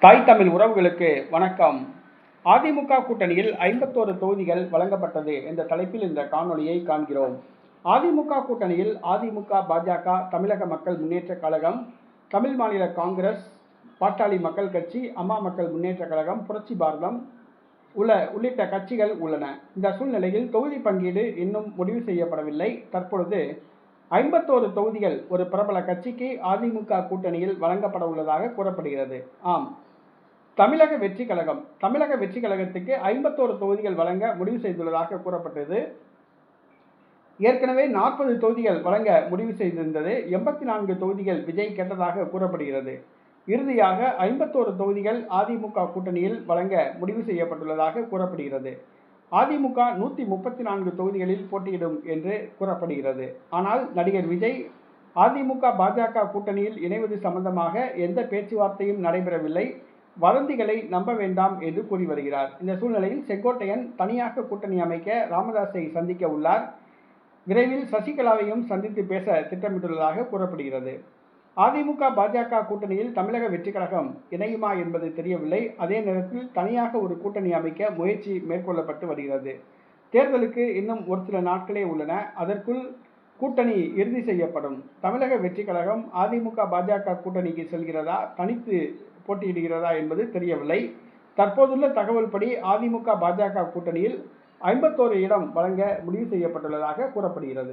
தாய் தமிழ் உறவுகளுக்கு வணக்கம். அதிமுக கூட்டணியில் 51 தொகுதிகள் வழங்கப்பட்டது என்ற தலைப்பில் இந்த காணொளியை காண்கிறோம். அதிமுக கூட்டணியில் அதிமுக, பாஜக, தமிழக மக்கள் முன்னேற்ற கழகம், தமிழ் மாநில காங்கிரஸ், பாட்டாளி மக்கள் கட்சி, அம்மா மக்கள் முன்னேற்ற கழகம், புரட்சி பாரதம் உள்ளிட்ட கட்சிகள் உள்ளன. இந்த சூழ்நிலையில் தொகுதி பங்கீடு இன்னும் முடிவு செய்யப்படவில்லை. தற்பொழுது 51 தொகுதிகள் ஒரு பிரபல கட்சிக்கு அதிமுக கூட்டணியில் வழங்கப்பட உள்ளதாக கூறப்படுகிறது. ஆம், தமிழக வெற்றி கழகத்துக்கு 51 தொகுதிகள் வழங்க முடிவு செய்துள்ளதாக கூறப்பட்டது. ஏற்கனவே 40 தொகுதிகள் வழங்க முடிவு செய்திருந்தது. 84 தொகுதிகள் விஜய் கேட்டதாக கூறப்படுகிறது. இறுதியாக 51 தொகுதிகள் அதிமுக கூட்டணியில் வழங்க முடிவு செய்யப்பட்டுள்ளதாக கூறப்படுகிறது. அதிமுக 134 தொகுதிகளில் போட்டியிடும் என்று கூறப்படுகிறது. ஆனால் நடிகர் விஜய் அதிமுக, பாஜக கூட்டணியில் இணைவது சம்பந்தமாக எந்த பேச்சுவார்த்தையும் நடைபெறவில்லை, வதந்திகளை நம்ப வேண்டாம் என்று கூறி வருகிறார். இந்த சூழ்நிலையில் செங்கோட்டையன் தனியாக கூட்டணி அமைக்க ராமதாஸை சந்திக்க உள்ளார். விரைவில் சசிகலாவையும் சந்தித்து பேச திட்டமிட்டுள்ளதாக கூறப்படுகிறது. அதிமுக, பாஜக கூட்டணியில் தமிழக வெற்றி கழகம் இணையுமா என்பது தெரியவில்லை. அதே நேரத்தில் தனியாக ஒரு கூட்டணி அமைக்க முயற்சி மேற்கொள்ளப்பட்டு வருகிறது. தேர்தலுக்கு இன்னும் ஒரு சில நாட்களே உள்ளன. அதற்குள் கூட்டணி இறுதி செய்யப்படும். தமிழக வெற்றி கழகம் அதிமுக, பாஜக கூட்டணிக்கு செல்கிறதா, தனித்து போட்டியிடுகிறதா என்பது தெரியவில்லை. தற்போதுள்ள தகவல் படி அதிமுக, பாஜக கூட்டணியில் 51 இடம் வழங்க முடிவு செய்யப்பட்டுள்ளதாக கூறப்படுகிறது.